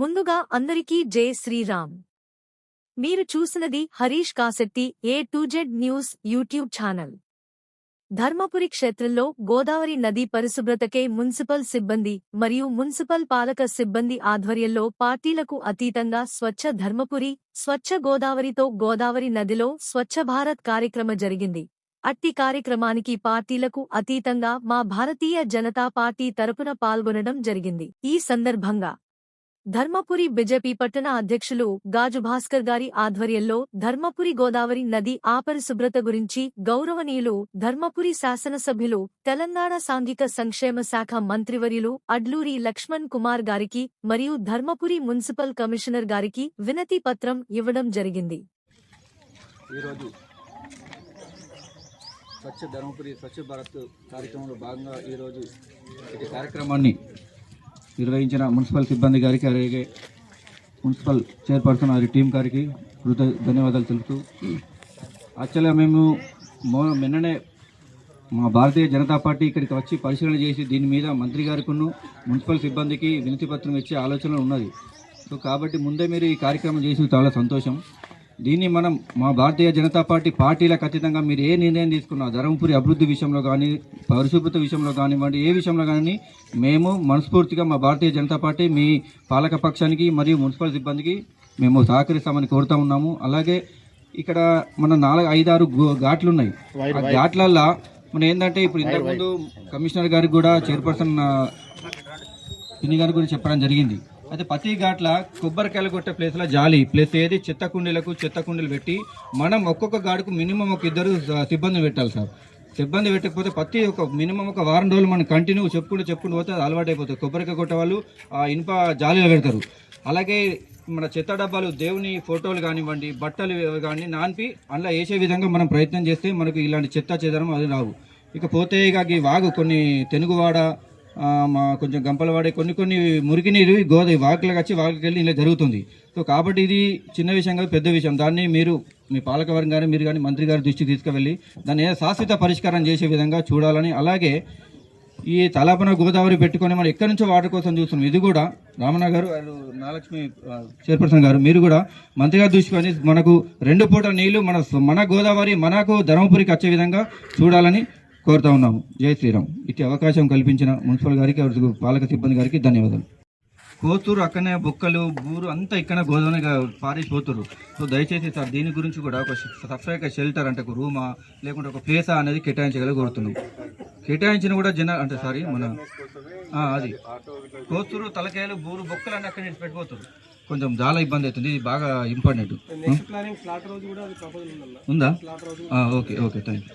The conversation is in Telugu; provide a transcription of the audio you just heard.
ముందుగా అందరికీ జై శ్రీరామ్. మీరు చూసినది Harish Kasetti A2Z news YouTube channel. Dharmapuri క్షేత్రంలో గోదావరి నది పరిశుభ్రతకై మున్సిపల్ సిబ్బంది మరియు మున్సిపల్ పాలక సిబ్బంది ఆధ్వర్యంలో పార్టీలకు అతీతంగా స్వచ్ఛ ధర్మపురి, స్వచ్ఛ గోదావరితో గోదావరి నదిలో స్వచ్ఛ భారత్ కార్యక్రమ జరిగింది. అట్టి కార్యక్రమానికి పార్టీలకు అతీతంగా మా భారతీయ జనతా పార్టీ తరపున పాల్గొనడం జరిగింది. ఈ సందర్భంగా ధర్మపురి బీజేపీ పట్టణ అధ్యక్షులు గాజు భాస్కర్ గారి ఆధ్వర్యంలో ధర్మపురి గోదావరి నది ఆపరిశుభ్రత గురించి గౌరవనీయులు ధర్మపురి శాసనసభ్యులు తెలంగాణ సాంఘిక సంక్షేమ శాఖ మంత్రివర్యులు అడ్లూరి లక్ష్మణ్ కుమార్ గారికి మరియు ధర్మపురి మున్సిపల్ కమిషనర్ గారికి వినతి పత్రం ఇవ్వడం జరిగింది. స్వచ్ఛ ధర్మపురి స్వచ్ఛ భారత్ కార్యక్రమంలో భాగంగా ఈరోజు ఈ కార్యక్రమాన్ని నిర్వహించిన మున్సిపల్ సిబ్బంది గారికి అలాగే మున్సిపల్ చైర్పర్సన్ వారి టీం గారికి ధన్యవాదాలు తెలుపుతూ యాక్చువల్గా మేము నిన్ననే మా భారతీయ జనతా పార్టీ ఇక్కడికి వచ్చి పరిశీలన చేసి దీని మీద మంత్రి గారికి మున్సిపల్ సిబ్బందికి వినతి పత్రం ఇచ్చే ఆలోచన ఉన్నది. సో కాబట్టి ముందే మీరు ఈ కార్యక్రమం చేసి చాలా సంతోషం. దీన్ని మనం మా భారతీయ జనతా పార్టీలకు అతీతంగా మీరు ఏ నిర్ణయం తీసుకున్నా ధర్మపురి అభివృద్ధి విషయంలో కానీ పరిశుభ్రత విషయంలో కానివ్వండి ఏ విషయంలో కానీ మేము మనస్ఫూర్తిగా మా భారతీయ జనతా పార్టీ మీ పాలక పక్షానికి మరియు మున్సిపల్ సిబ్బందికి మేము సహకరిస్తామని కోరుతా ఉన్నాము. అలాగే ఇక్కడ మన 4-5-6 ఘాట్లు ఉన్నాయి. ఆ ఘాట్లల్లో మన ఏంటంటే ఇప్పుడు ఇంతకుముందు కమిషనర్ గారికి కూడా చైర్పర్సన్ పిన్ని గారి గురించి చెప్పడం జరిగింది. అయితే ప్రతి ఘాట్ల కొబ్బరికాయలు కొట్టే ప్లేస్లో జాలి ప్లేస్ ఏది చెత్త కుండీలు పెట్టి మనం ఒక్కొక్క ఘాటుకు మినిమం ఒక 2 సిబ్బంది పెట్టాలి సార్. సిబ్బంది పెట్టకపోతే ప్రతి మినిమం ఒక వారం రోజులు మనం కంటిన్యూ చెప్పుకుంటూ పోతే అది అలవాటు అయిపోతుంది. కొబ్బరికాయ కొట్టే వాళ్ళు ఇనుప జాలీలో పెడతారు. అలాగే మన చెత్త డబ్బాలు దేవుని ఫోటోలు కానివ్వండి బట్టలు కానీ నాన్పి అందులో వేసే విధంగా మనం ప్రయత్నం చేస్తే మనకు ఇలాంటి చెత్త చెదరం అది రావు. ఇకపోతే ఇక ఈ వాగు కొన్ని తెనుగువాడ మా కొంచెం గంపలు వాడే కొన్ని మురికి నీరు వాకులకు వచ్చి వాకులకు వెళ్ళి ఇలా జరుగుతుంది. సో కాబట్టి ఇది చిన్న విషయం కాదు, పెద్ద విషయం. దాన్ని మీరు మీ పాలకవర్గం కానీ మీరు కానీ మంత్రి గారి దృష్టికి తీసుకువెళ్ళి దాన్ని శాశ్వత పరిష్కారం చేసే విధంగా చూడాలని, అలాగే ఈ తలాపన గోదావరి పెట్టుకొని మనం ఎక్కడి నుంచో వాటర్ కోసం చూస్తున్నాం. ఇది కూడా రామన్న గారు నాగలక్ష్మి చైర్పర్సన్ గారు మీరు కూడా మంత్రి గారి దృష్టికి మనకు 2 పూటల నీళ్లు మన గోదావరి మనకు ధర్మపురికి వచ్చే విధంగా చూడాలని కోరుతా ఉన్నాము. జై శ్రీరామ్. ఇట్టి అవకాశం కల్పించిన మున్సిపల్ గారికి పాలక సిబ్బంది గారికి ధన్యవాదాలు. కోతూరు అక్కడనే బొక్కలు బూరు అంతా ఇక్కడ గోదావరి పారిపోతురు. సో దయచేసి సార్ దీని గురించి కూడా ఒక సపరేట్గా షెల్టర్ అంటే ఒక రూమా లేకుంటే ఒక ప్లేసా అనేది కేటాయించగలిగి కోరుతున్నాం. కేటాయించిన కూడా అంటే సారీ మన అది కోతూరు తలకాయలు బూరు బొక్కలు అన్నీ అక్కడి నుంచి పెట్టిపోతారు. కొంచెం చాలా ఇబ్బంది అవుతుంది. ఇది బాగా ఇంపార్టెంట్ ఉందా? Okay thank you.